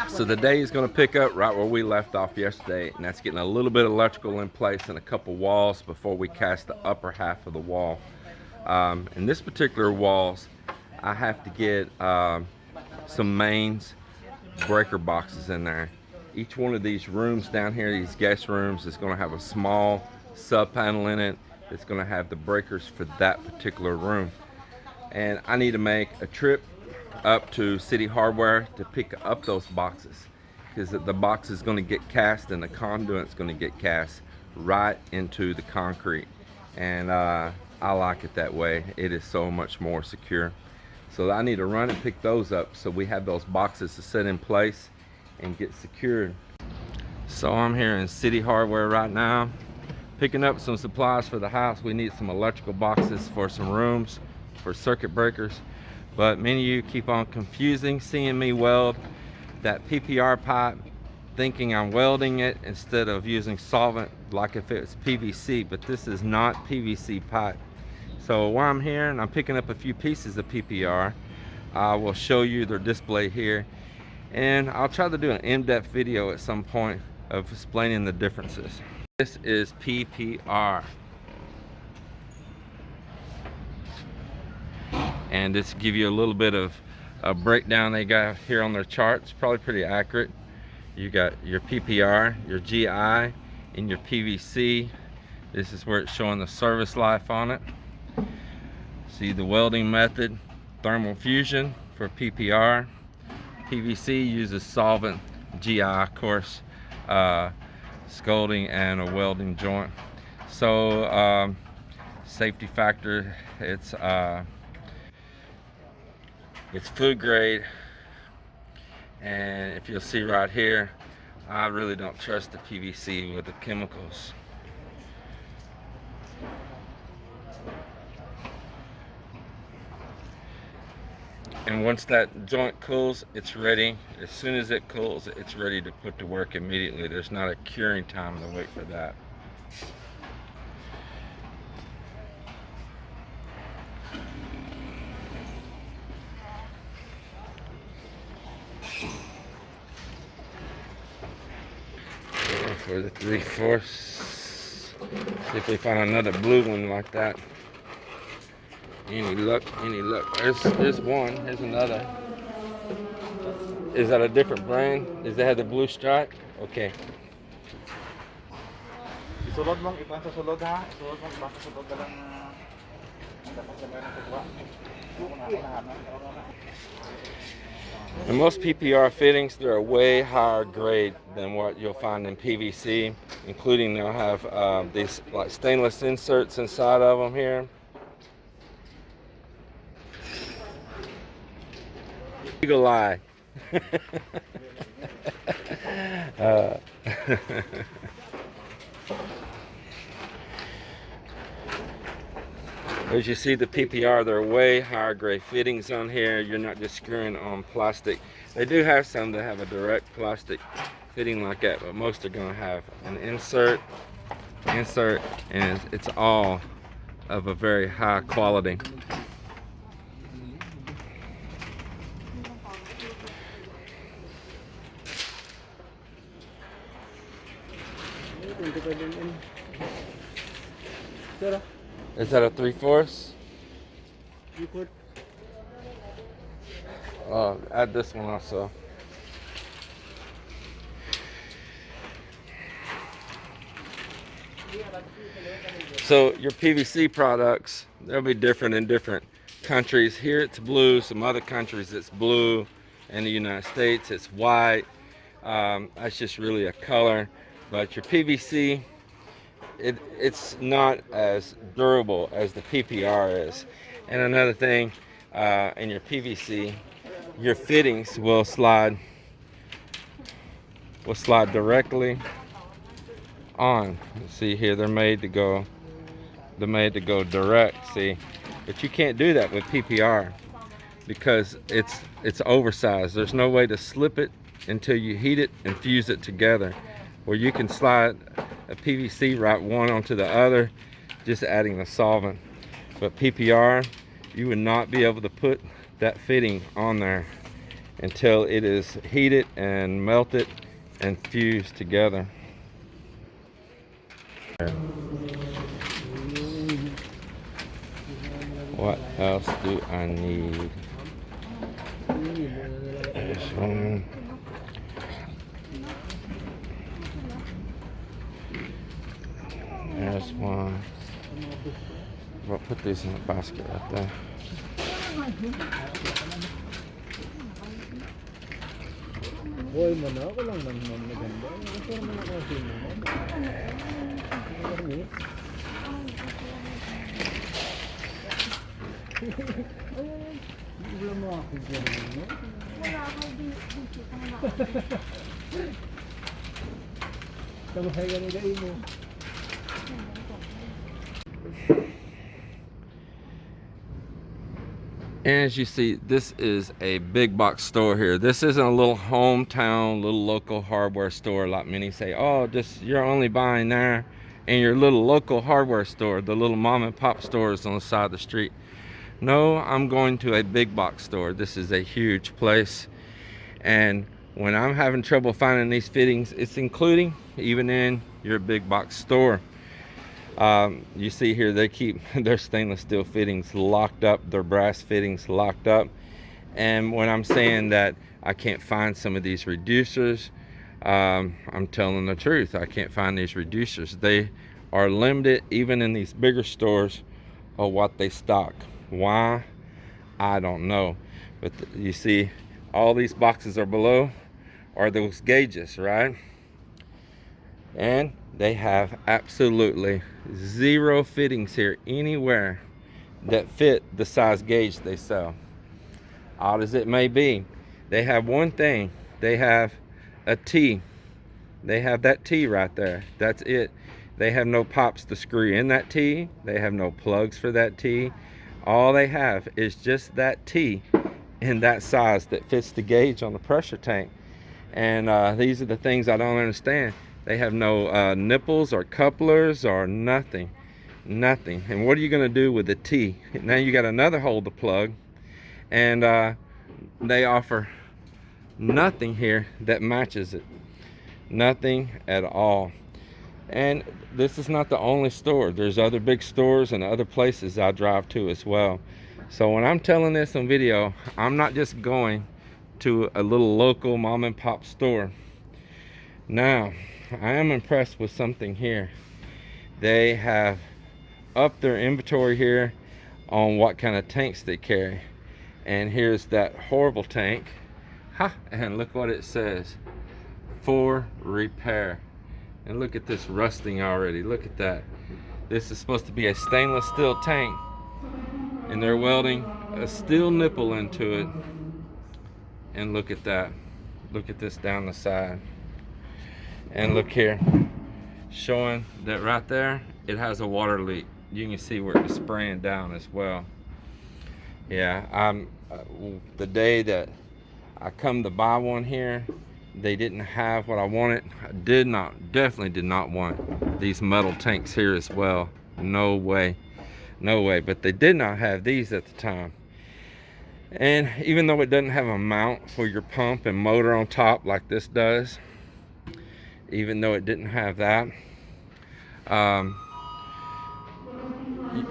So the day is going to pick up right where we left off yesterday, and that's getting a little bit of electrical in place and a couple walls before we cast the upper half of the wall. In this particular walls, I have to get some mains, breaker boxes in there. Each one of these rooms down here, these guest rooms, is going to have a small sub panel in it. It's going to have the breakers for that particular room. And I need to make a trip up to Citi Hardware to pick up those boxes, because the box is going to get cast and the conduit's going to get cast right into the concrete. And I like it that way. It is so much more secure. So I need to run and pick those up so we have those boxes to set in place and get secured. So I'm here in Citi Hardware right now, picking up some supplies for the house. We need some electrical boxes for some rooms, for circuit breakers. But many of you keep on seeing me weld that PPR pipe, thinking I'm welding it instead of using solvent like if it was PVC, but this is not PVC pipe. So while I'm here and I'm picking up a few pieces of PPR, I will show you their display here, and I'll try to do an in-depth video at some point of explaining the differences. This is PPR, and this give you a little bit of a breakdown they got here on their chart. It's probably pretty accurate. You got your PPR, your GI, and your PVC. This is where it's showing the service life on it. See the welding method, thermal fusion for PPR. PVC uses solvent, GI of course, scalding and a welding joint. So safety factor, it's food grade, and if you'll see right here, I really don't trust the PVC with the chemicals. And once that joint cools, it's ready. As soon as it cools, it's ready to put to work immediately. There's not a curing time to wait for that. For the 3/4, see if we find another blue one like that. Any luck, any luck. There's one, here's another. Is that a different brand? Does it have the blue stripe? Okay. Isulod mong ipan sa sulod ha. Isulod mong ipan sa sulod dalang dapat sa meron tutwa. And most PPR fittings, they're a way higher grade than what you'll find in PVC, including they'll have these like stainless inserts inside of them here. Eagle eye. As you see, the PPR, they're way higher grade fittings on here. You're not just screwing on plastic. They do have some that have a direct plastic fitting like that, but most are going to have an insert, and it's all of a very high quality. Is that a 3/4? Add this one also. So your PVC products, they'll be different in different countries. Here it's blue, some other countries it's blue. In the United States it's white. That's just really a color. But your PVC, it's not as durable as the PPR is. And another thing, in your PVC, your fittings will slide directly on. See here, they're made to go direct. See, but you can't do that with PPR because it's oversized. There's no way to slip it until you heat it and fuse it together, where you can slide a PVC right one onto the other, just adding the solvent. But PPR, you would not be able to put that fitting on there until it is heated and melted and fused together. What else do I need? This one. There's one. I'll put these in the basket right there. Boy mo na, ako lang man maganda. Ito naman ako sino mo. Wala mo ako dyan mo. Wala ako dito. Tama kayo ganun mo. And as you see, this is a big box store here. This isn't a little hometown, little local hardware store like many say, oh, just you're only buying there in your little local hardware store, the little mom and pop stores on the side of the street. No, I'm going to a big box store. This is a huge place. And when I'm having trouble finding these fittings, it's including even in your big box store. You see here they keep their stainless steel fittings locked up, their brass fittings locked up. And when I'm saying that I can't find some of these reducers, I'm telling the truth. I can't find these reducers. They are limited even in these bigger stores of what they stock. Why? I don't know. But you see all these boxes are below are those gauges, right? And they have absolutely zero fittings here anywhere that fit the size gauge they sell. Odd as it may be, they have one thing. They have a T. They have that T right there. That's it. They have no pops to screw in that T. They have no plugs for that T. All they have is just that T in that size that fits the gauge on the pressure tank. And these are the things I don't understand. They have no nipples or couplers or nothing. Nothing. And what are you going to do with the T? Now you got another hole to plug. And they offer nothing here that matches it. Nothing at all. And this is not the only store. There's other big stores and other places I drive to as well. So when I'm telling this on video, I'm not just going to a little local mom and pop store. Now, I am impressed with something here. They have upped their inventory here on what kind of tanks they carry. And here's that horrible tank. Ha! And look what it says. For repair. And look at this rusting already. Look at that. This is supposed to be a stainless steel tank. And they're welding a steel nipple into it. And look at that. Look at this down the side. And look here. Showing that right there, it has a water leak. You can see where it's spraying down as well. Yeah, the day that I come to buy one here, they didn't have what I wanted. I definitely did not want these metal tanks here as well. No way, no way. But they did not have these at the time. And even though it doesn't have a mount for your pump and motor on top like this does, even though it didn't have that,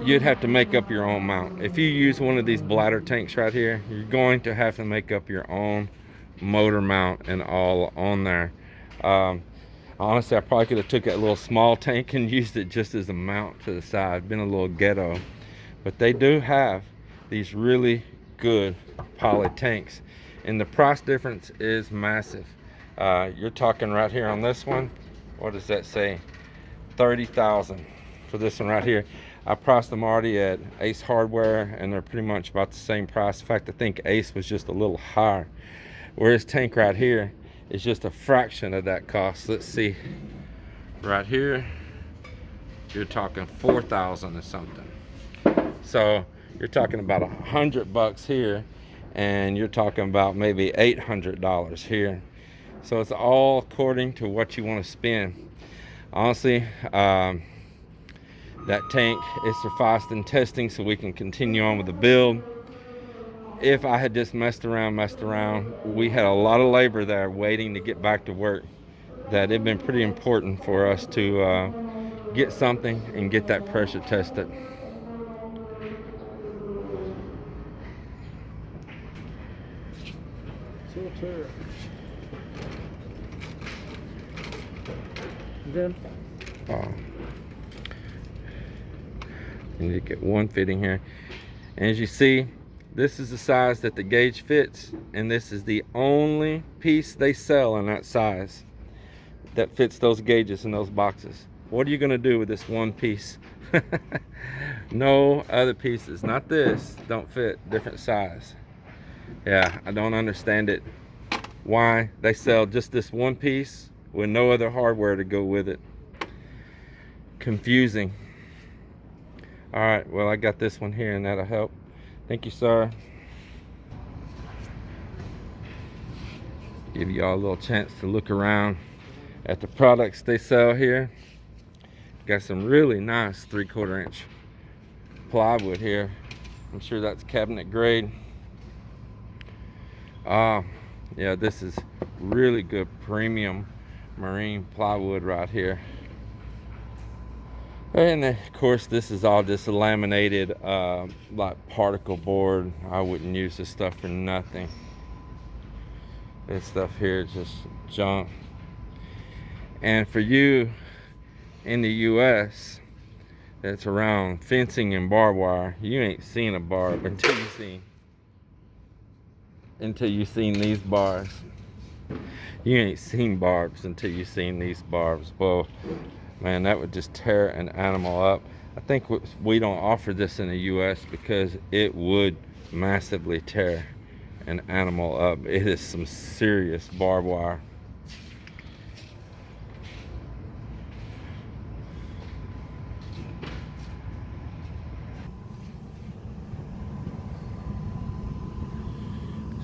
you'd have to make up your own mount. If you use one of these bladder tanks right here, you're going to have to make up your own motor mount and all on there. Honestly, I probably could have took that little small tank and used it just as a mount to the side. Been a little ghetto. But they do have these really good poly tanks, and the price difference is massive. You're talking right here on this one, what does that say? $30,000 for this one right here. I priced them already at Ace Hardware, and they're pretty much about the same price. In fact, I think Ace was just a little higher. Whereas tank right here is just a fraction of that cost. Let's see, right here, you're talking $4,000 or something. So you're talking about $100 here, and you're talking about maybe $800 here. So it's all according to what you want to spend. Honestly, that tank is sufficed in testing, so we can continue on with the build. if I had just messed around, we had a lot of labor there waiting to get back to work. That it'd been pretty important for us to get something and get that pressure tested. Filter. Then you need to get one fitting here. And as you see, this is the size that the gauge fits, and this is the only piece they sell in that size that fits those gauges in those boxes. What are you going to do with this one piece? No other pieces, not this, don't fit, different size. Yeah, I don't understand it, why they sell just this one piece with no other hardware to go with it. Confusing. All right, well, I got this one here and that'll help. Thank you, sir. Give y'all a little chance to look around at the products they sell here. Got some really nice 3/4 inch plywood here. I'm sure that's cabinet grade. Yeah, this is really good premium marine plywood right here. And of course, this is all just laminated like particle board. I wouldn't use this stuff for nothing. This stuff here is just junk. And for you in the US that's around fencing and barbed wire, you ain't seen a barb until you've seen these bars. You ain't seen barbs until you've seen these barbs. Well, man, that would just tear an animal up. I think we don't offer this in the US because it would massively tear an animal up. It is some serious barbed wire.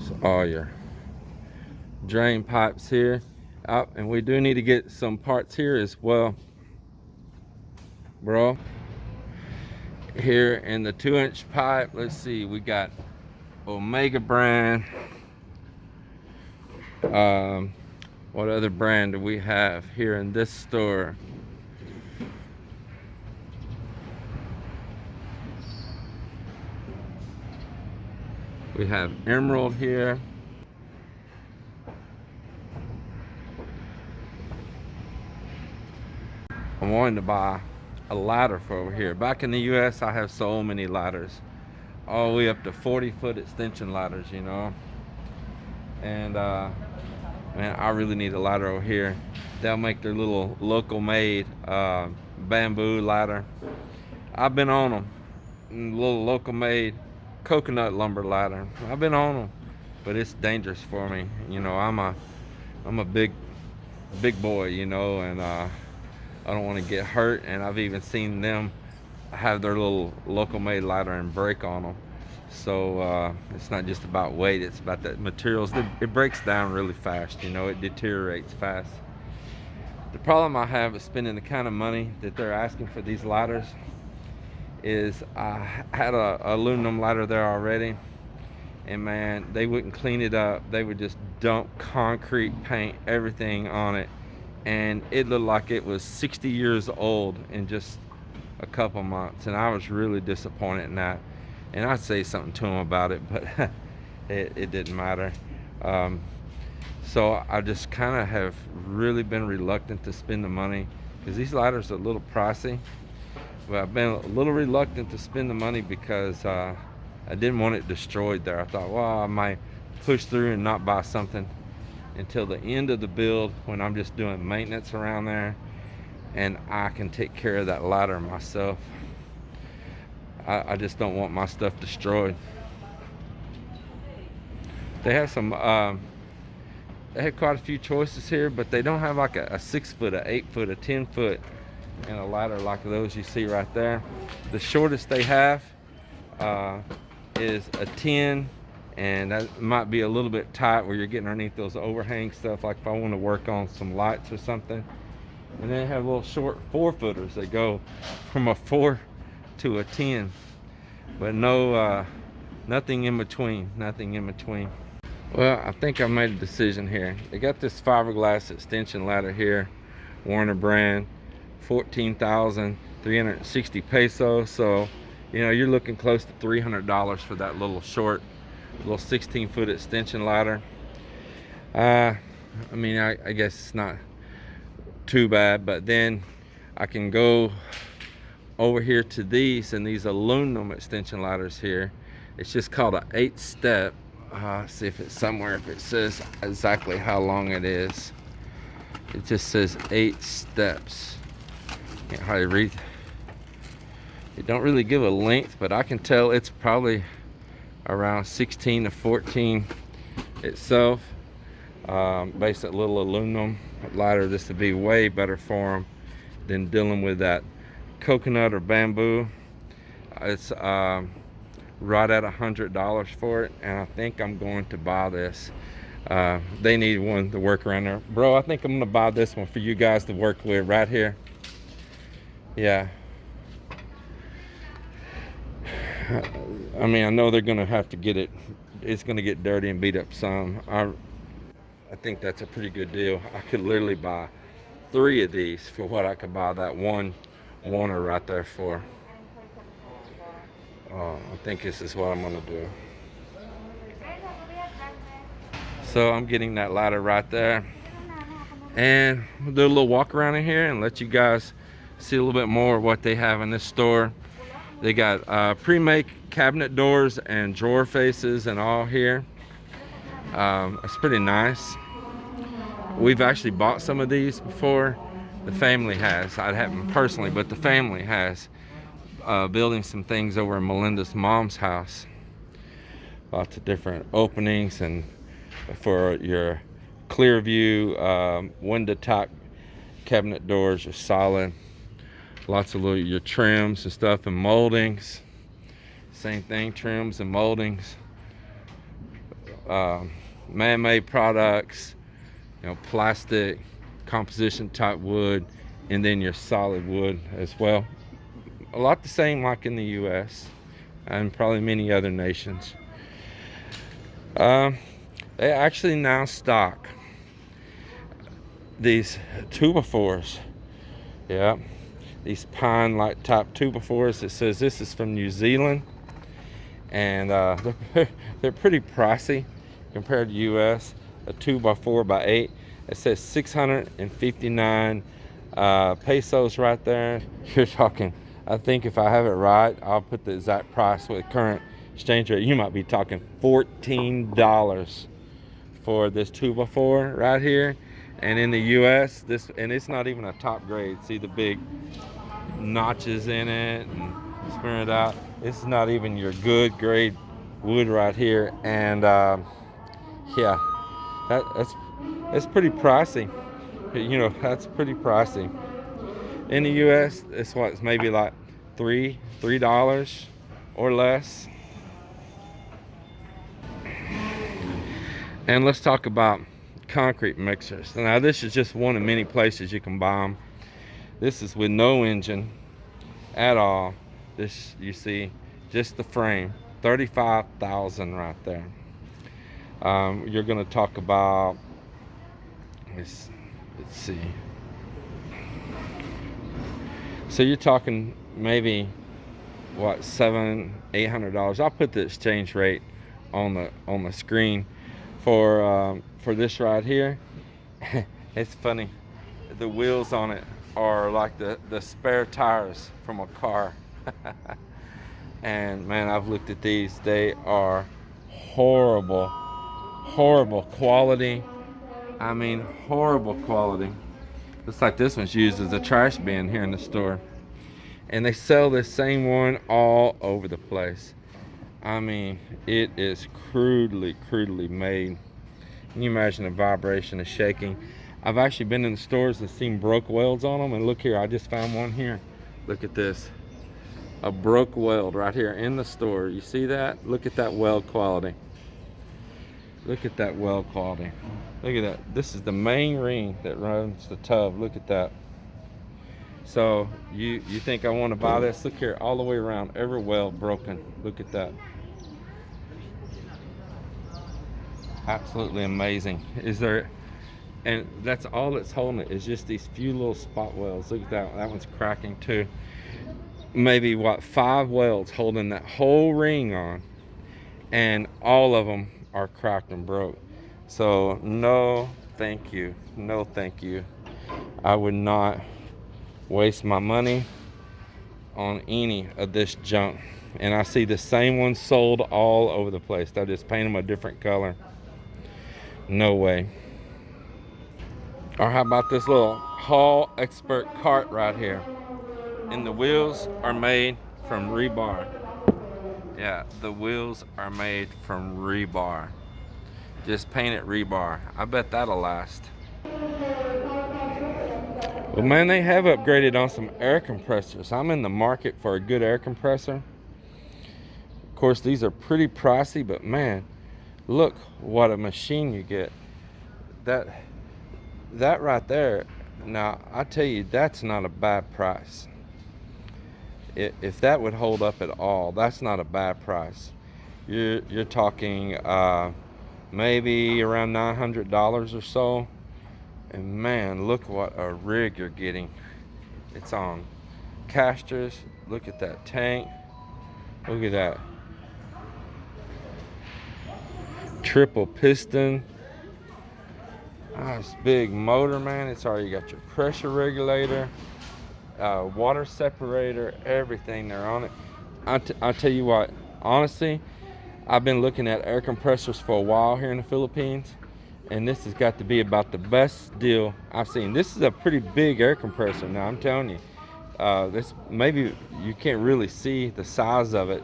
So all your drain pipes here. And we do need to get some parts here as well, bro. Here in the 2-inch pipe, let's see, we got Omega brand. What other brand do we have here in this store? We have Emerald here. I'm wanting to buy a ladder for over here. Back in the US, I have so many ladders, all the way up to 40-foot extension ladders, you know. And man, I really need a ladder over here. They'll make their little local made bamboo ladder. I've been on them, little local made coconut lumber ladder. I've been on them, but it's dangerous for me. You know, I'm a big boy, you know, and I don't want to get hurt. And I've even seen them have their little local made ladder and break on them. So it's not just about weight, it's about the materials. It breaks down really fast, you know, it deteriorates fast. The problem I have with spending the kind of money that they're asking for these ladders is I had a aluminum ladder there already, and man, they wouldn't clean it up. They would just dump concrete paint, everything on it, and it looked like it was 60 years old in just a couple months, and I was really disappointed in that. And I'd say something to them about it, but it didn't matter. So I just kind of have really been reluctant to spend the money, because these ladders are a little pricey. But I've been a little reluctant to spend the money because I didn't want it destroyed there. I thought, well, I might push through and not buy something until the end of the build when I'm just doing maintenance around there, and I can take care of that ladder myself. I just don't want my stuff destroyed. They have some, they have quite a few choices here, but they don't have like a 6-foot, a 8-foot, a 10-foot, and a ladder like those you see right there. The shortest they have is a 10, and that might be a little bit tight where you're getting underneath those overhang stuff, like if I want to work on some lights or something. And then they have little short 4-footers that go from a 4 to a 10, but no Nothing in between. Nothing in between. Well, I think I made a decision here. They got this fiberglass extension ladder here, Warner brand, 14,360 pesos. So, you know, you're looking close to $300 for that little 16-foot extension ladder. I mean, I guess it's not too bad, but then I can go over here to these aluminum extension ladders here. It's just called an 8-step. See if it's somewhere, if it says exactly how long it is. It just says 8 steps. Can't hardly read. It don't really give a length, but I can tell it's probably around 16 to 14 itself. Basic little aluminum ladder. This would be way better for them than dealing with that coconut or bamboo. It's right at $100 for it, and I think I'm going to buy this. They need one to work around there, bro. I think I'm gonna buy this one for you guys to work with right here. Yeah, I mean, I know they're gonna have to get it. It's gonna get dirty and beat up some. I think that's a pretty good deal. I could literally buy 3 of these for what I could buy that one Warner right there for. I think this is what I'm gonna do. So I'm getting that ladder right there, and we'll do a little walk around in here and let you guys see a little bit more of what they have in this store. They got pre-made cabinet doors and drawer faces and all here. It's pretty nice. We've actually bought some of these before. The family has. I haven't personally, but the family has. Building some things over in Melinda's mom's house. Lots of different openings, and for your clear view window top cabinet doors are solid. Lots of your trims and stuff and moldings. Same thing, trims and moldings. Man-made products, you know, plastic, composition type wood, and then your solid wood as well. A lot the same like in the US and probably many other nations. They actually now stock these 2x4s. Yeah, these pine like type 2x4s. It says this is from New Zealand, and they're pretty pricey compared to US. A 2x4x8, it says 659 pesos right there. You're talking, I think if I have it right, I'll put the exact price with current exchange rate. You might be talking $14 for this 2x4 right here. And in the US, this, and it's not even a top grade. See the big notches in it and smear it out. This is not even your good grade wood right here. And yeah, that's pretty pricey. You know, that's pretty pricey. In the US, it's what, it's maybe like $3 or less. And let's talk about concrete mixers. Now this is just one of many places you can buy them. This is with no engine at all. This, you see, just the frame, 35,000 right there. You're going to talk about, let's see. So you're talking maybe what, $700-800. I'll put the exchange rate on the screen for this right here. It's funny, the wheels on it are like the spare tires from a car. And man, I've looked at these. They are horrible quality. I mean, horrible quality. Looks like this one's used as a trash bin here in the store. And they sell this same one all over the place. I mean, it is crudely made. Can you imagine the vibration of shaking? I've actually been in the stores and seen broke welds on them. And look here, I just found one here. Look at this. A broke weld right here in the store. You see that? Look at that weld quality. Look at that weld quality. Look at that. This is the main ring that runs the tub. Look at that. So you think I want to buy this? Look here, all the way around, every weld broken. Look at that. Absolutely amazing. Is there, and that's all that's holding it is just these few little spot welds. Look at that. That one's cracking too. Maybe what, 5 welds holding that whole ring on, and all of them are cracked and broke. So no thank you, no thank you. I would not waste my money on any of this junk. And I see the same ones sold all over the place. They'll just paint them a different color. No way. Or how about this little Hall Expert cart right here? And the wheels are made from rebar. Yeah, the wheels are made from rebar. Just painted rebar. I bet that'll last. Well, man, they have upgraded on some air compressors. I'm in the market for a good air compressor. Of course, these are pretty pricey, but man, look what a machine you get. That right there, now I tell you, that's not a bad price. If that would hold up at all, that's not a bad price. You're talking maybe around $900 or so. And man, look what a rig you're getting. It's on casters. Look at that tank. Look at that. Triple piston. Nice big motor, man. It's already got your pressure regulator, water separator, everything there on it. I'll tell you what, honestly, I've been looking at air compressors for a while here in the Philippines, and this has got to be about the best deal I've seen. This is a pretty big air compressor. Now I'm telling you, this, maybe you can't really see the size of it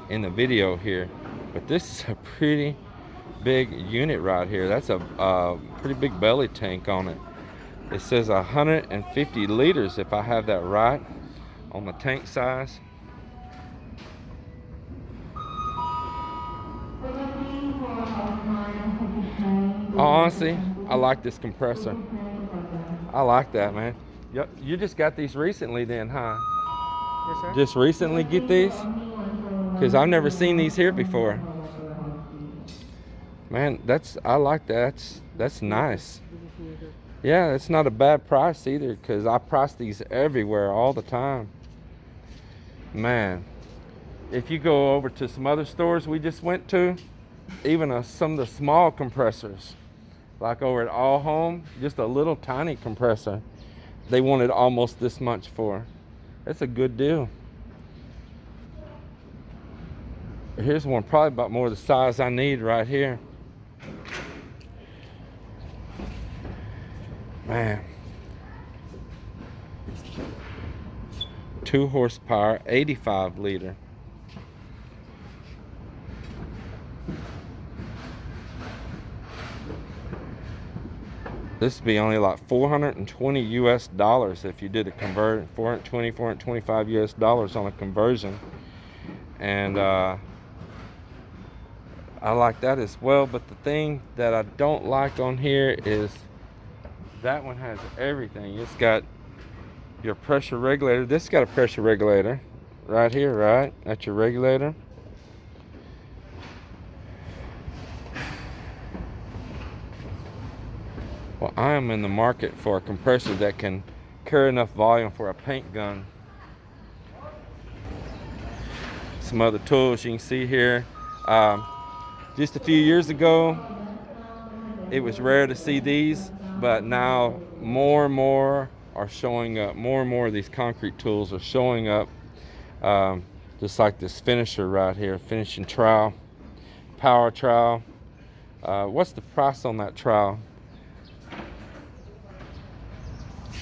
in the video here, but this is a pretty big unit right here. That's a pretty big belly tank on it. It says 150 liters if I have that right on the tank size. Honestly, I like this compressor. I like that, man. Yep, you just got these recently then, huh? Yes, sir. Just recently get these? Because I've never seen these here before. Man, I like that. That's nice. Yeah, it's not a bad price either, because I price these everywhere all the time. Man, if you go over to some other stores we just went to, even some of the small compressors, like over at All Home, just a little tiny compressor, they wanted almost this much for. That's a good deal. Here's one probably about more the size I need right here. Man. 2 horsepower, 85 liter. This would be only like 420 US dollars if you did a convert, 420, 425 US dollars on a conversion. And I like that as well. But the thing that I don't like on here is that one has everything. It's got your pressure regulator. This got a pressure regulator right here, right? That's your regulator. Well, I am in the market for a compressor that can carry enough volume for a paint gun. Some other tools you can see here. Just a few years ago, it was rare to see these, but now more and more are showing up. More and more of these concrete tools are showing up. Just like this finisher right here, finishing trowel, power trowel. What's the price on that trowel?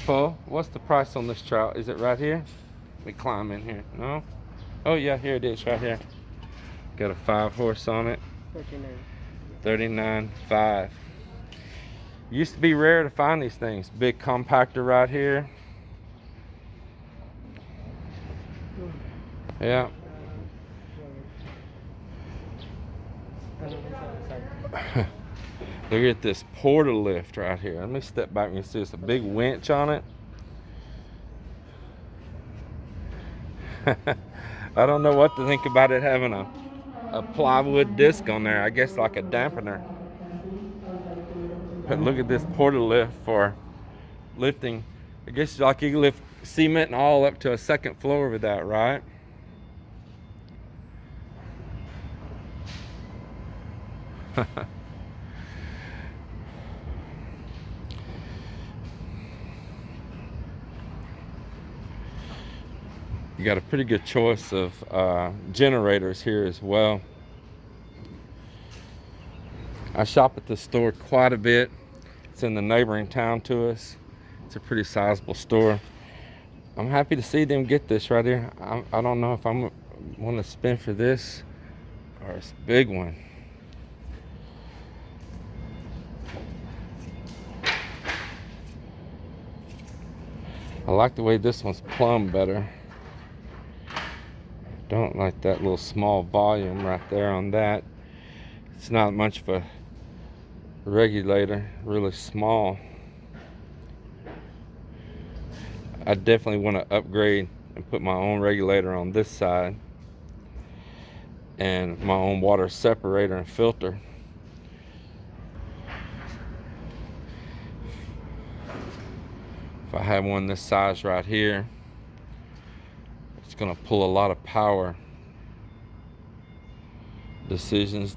Paul, what's the price on this trowel? Is it right here? Let me climb in here. No? Oh yeah, here it is right here. Got a 5 horse on it. 39.5. Used to be rare to find these things. Big compactor right here. Yeah. Look at this portal lift right here. Let me step back and you see it's a big winch on it. I don't know what to think about it having a plywood disc on there. I guess like a dampener. But look at this portal lift for lifting. I guess like you can lift cement and all up to a second floor with that, right? You got a pretty good choice of generators here as well. I shop at this store quite a bit. It's in the neighboring town to us. It's a pretty sizable store. I'm happy to see them get this right here. I don't know if I'm want to spend for this or it's a big one. I like the way this one's plumbed better. Don't like that little small volume right there on that. It's not much of a regulator, really small. I definitely want to upgrade and put my own regulator on this side and my own water separator and filter. If I have one this size right here, it's gonna pull a lot of power. Decisions.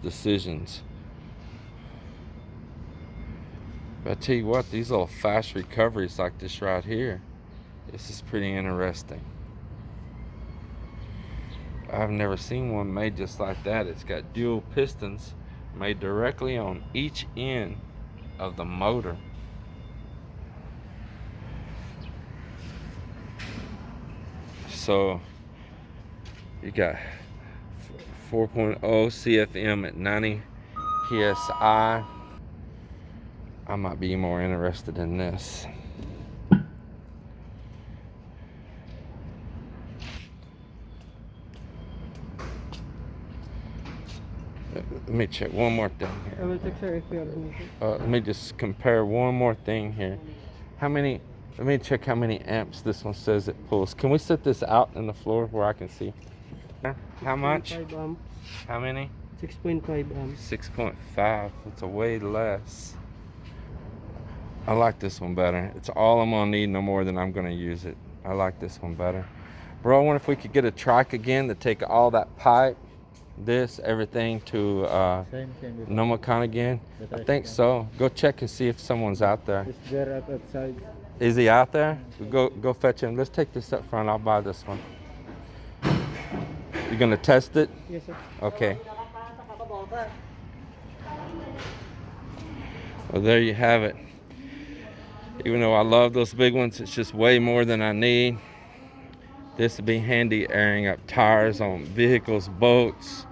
But I tell you what, these little fast recoveries like this right here, this is pretty interesting. I've never seen one made just like that. It's got dual pistons made directly on each end of the motor. So you got 4.0 CFM at 90 PSI. I might be more interested in this. Let me check one more thing I here. will check, sir, if you are doing it. Let me just compare one more thing here. Let me check how many amps this one says it pulls. Can we set this out in the floor where I can see? How much? 6.5 amps. How many? 6.5 amps. 6.5. It's a way less. I like this one better. It's all I'm gonna need, no more than I'm gonna use it. I like this one better. Bro, I wonder if we could get a trike again to take all that pipe, everything to Same with Nomicon again. I think so. Go check and see if someone's out there. It's there at outside. Is he out there? Go fetch him. Let's take this up front. I'll buy this one. You gonna test it? Yes, sir. Okay. Well, there you have it. Even though I love those big ones, it's just way more than I need. This would be handy airing up tires on vehicles, boats.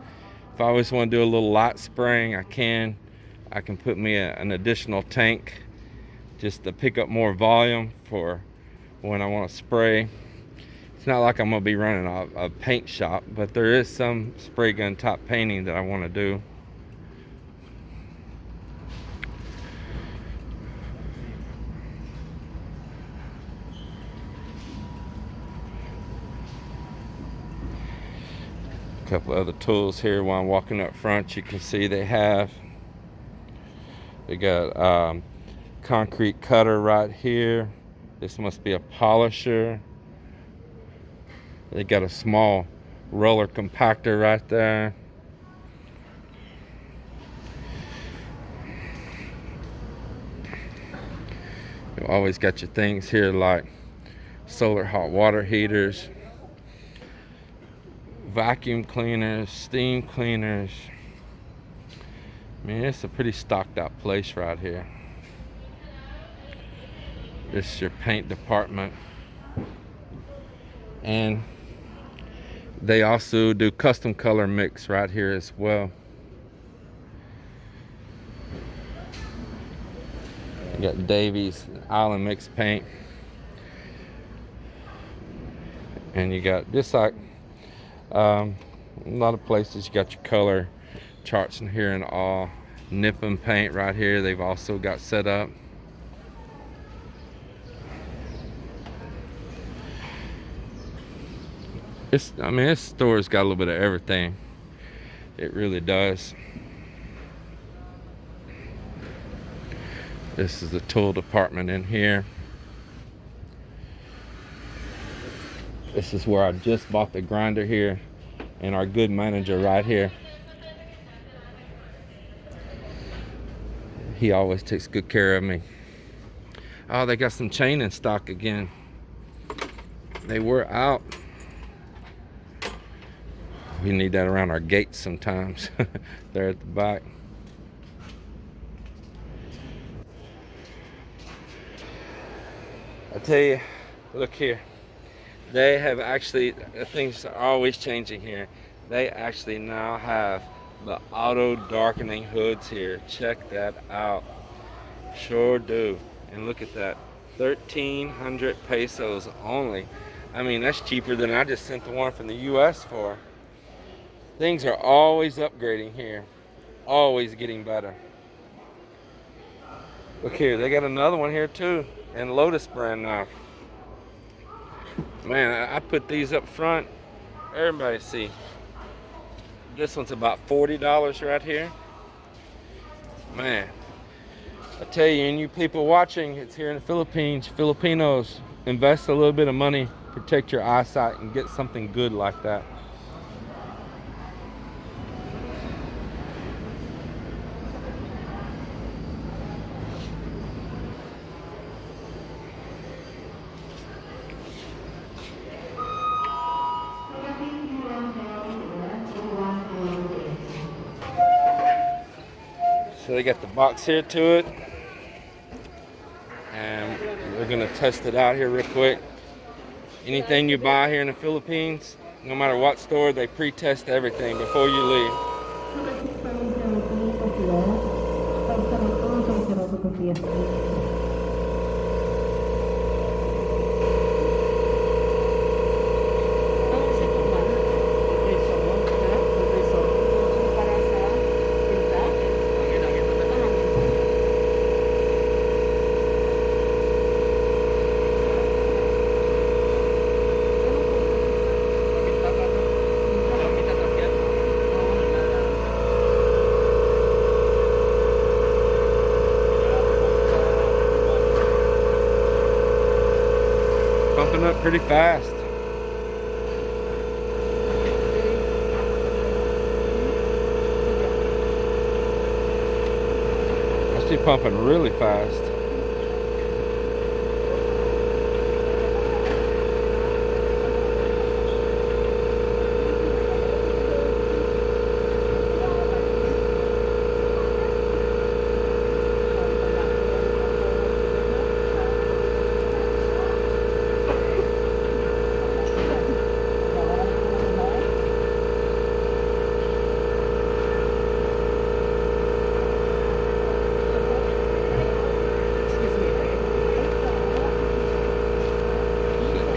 If I always want to do a little light spraying, I can. I can put me an additional tank just to pick up more volume for when I want to spray. It's not like I'm going to be running a paint shop, but there is some spray gun type painting that I want to do. A couple other tools here while I'm walking up front. You can see they got concrete cutter right here. This must be a polisher. They got a small roller compactor right there. You always got your things here like solar hot water heaters, vacuum cleaners, steam cleaners. I mean, it's a pretty stocked out place right here. This is your paint department. And they also do custom color mix right here as well. You got Davies Island Mix Paint. And you got, just like a lot of places, you got your color charts in here and all. Nippon paint right here, they've also got set up. This store's got a little bit of everything. It really does. This is the tool department in here. This is where I just bought the grinder here, and our good manager right here. He always takes good care of me. Oh, they got some chain in stock again. They were out. We need that around our gates sometimes. There at the back. I tell you, look here. They have actually, things are always changing here. They actually now have the auto darkening hoods here. Check that out. Sure do. And look at that. 1,300 pesos only. I mean, that's cheaper than I just sent the one from the US for. Things are always upgrading here. Always getting better. Look here, they got another one here too. And Lotus brand now. Man, I put these up front. Everybody see. This one's about $40 right here. Man, I tell you, and you people watching, it's here in the Philippines. Filipinos, invest a little bit of money, protect your eyesight, and get something good like that. So they got the box here to it, and we're gonna test it out here real quick. Anything you buy here in the Philippines, no matter what store, they pre-test everything before you leave. Pumping up pretty fast. Actually pumping really fast.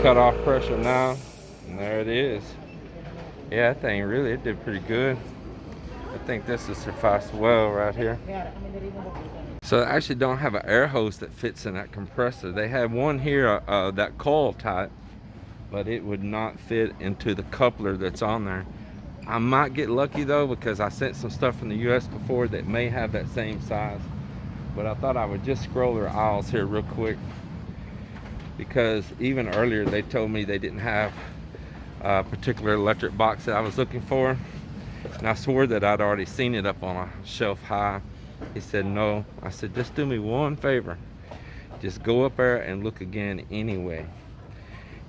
Cut off pressure now, and there it is. Yeah, that thing really, it did pretty good. I think this will suffice well right here. So they actually don't have an air hose that fits in that compressor. They have one here, that coil type, but it would not fit into the coupler that's on there. I might get lucky though, because I sent some stuff from the US before that may have that same size. But I thought I would just scroll their aisles here real quick, because even earlier they told me they didn't have a particular electric box that I was looking for, and I swore that I'd already seen it up on a shelf high. He said no. I said, just do me one favor, just go up there and look again anyway.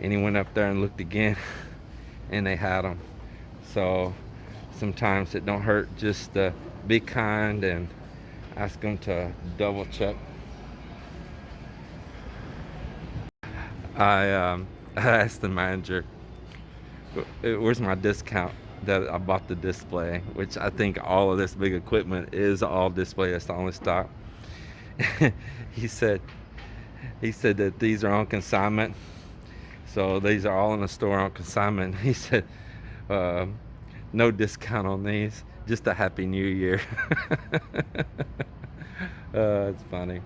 And he went up there and looked again, and they had them. So sometimes it don't hurt just to be kind and ask them to double check. I asked the manager, where's my discount that I bought the display, which I think all of this big equipment is all display, that's the only stock. he said that these are on consignment, so these are all in the store on consignment. He said no discount on these, just a Happy New Year. It's funny.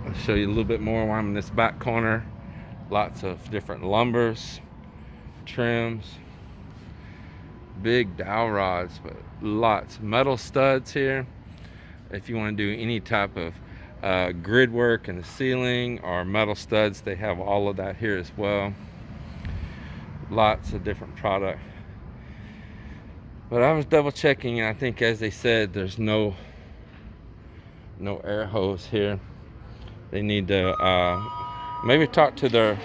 I'll show you a little bit more while I'm in this back corner. Lots of different lumbers, trims, big dowel rods, but lots. Metal studs here. if you want to do any type of grid work in the ceiling or metal studs, they have all of that here as well. Lots of different product. But I was double checking, and I think, as they said, there's no air hose here. They need to maybe talk to their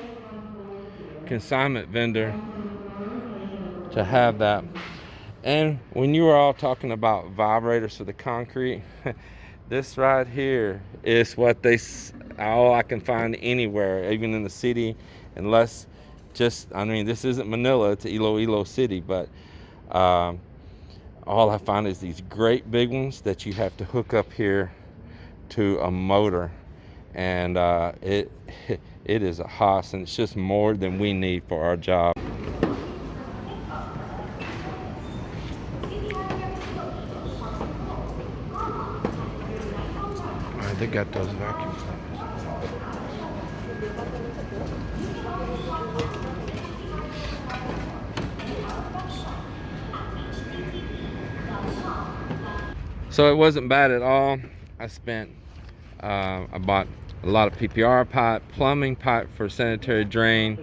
consignment vendor to have that. And when you were all talking about vibrators for the concrete, this right here is what all I can find anywhere, even in the city, unless I mean, this isn't Manila, it's Iloilo City, but all I find is these great big ones that you have to hook up here to a motor, and it is a hoss, and it's just more than we need for our job. They got those vacuum cleaners. So it wasn't bad at all. I bought a lot of PPR pipe, plumbing pipe for sanitary drain,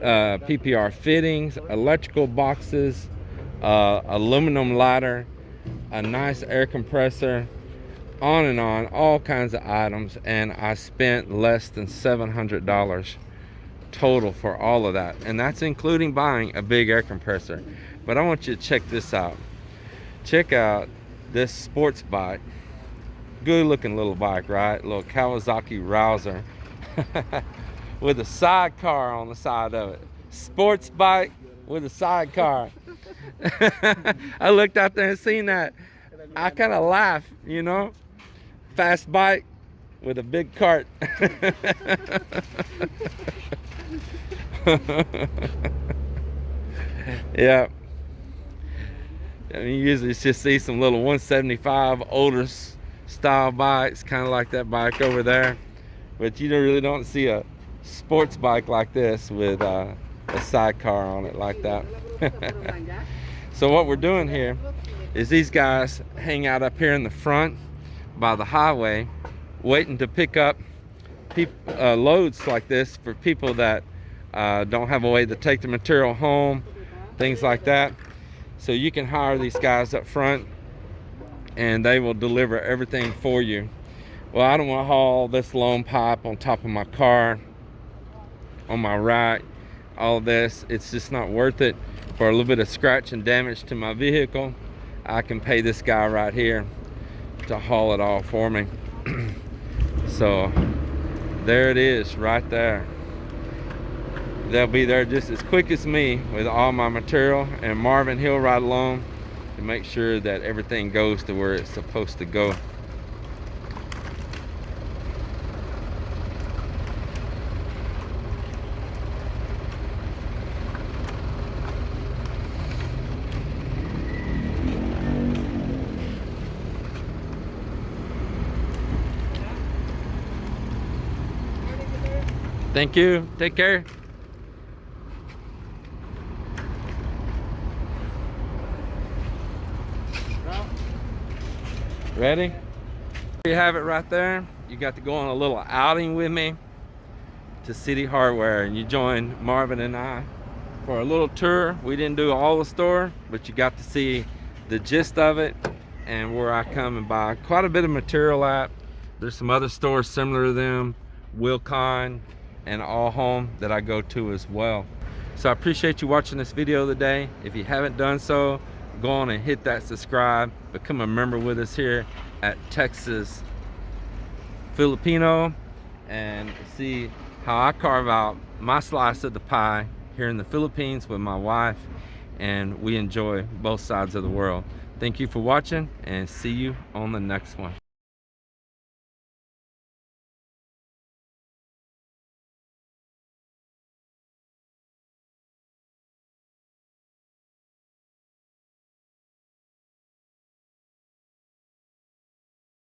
PPR fittings, electrical boxes, aluminum ladder, a nice air compressor, on and on, all kinds of items, and I spent less than $700 total for all of that, and that's including buying a big air compressor. But I want you to check this out. Check out this sports bike. Good looking little bike, right? Little Kawasaki Rouser with a sidecar on the side of it. Sports bike with a sidecar. I looked out there and seen that. I kind of laughed, you know. Fast bike with a big cart. Yeah. I mean, you usually just see some little 175 older style bikes, kind of like that bike over there, but you really don't see a sports bike like this with a sidecar on it like that. So what we're doing here is these guys hang out up here in the front by the highway, waiting to pick up loads like this for people that don't have a way to take the material home, things like that. So you can hire these guys up front and they will deliver everything for you. Well, I don't want to haul this long pipe on top of my car, on my rack, all this. It's just not worth it. For a little bit of scratch and damage to my vehicle, I can pay this guy right here to haul it all for me. So there it is right there. They'll be there just as quick as me with all my material, and Marvin, he'll ride along to make sure that everything goes to where it's supposed to go. Thank you. Take care. Ready? You have it right there. You got to go on a little outing with me to Citi Hardware, and you joined Marvin and I for a little tour. We didn't do all the store, but you got to see the gist of it and where I come and buy quite a bit of material at. There's some other stores similar to them, Wilcon and All Home, that I go to as well. So I appreciate you watching this video today. If you haven't done so, go on and hit that subscribe, become a member with us here at Texas Filipino, and see how I carve out my slice of the pie here in the Philippines with my wife, and we enjoy both sides of the world. Thank you for watching, and see you on the next one.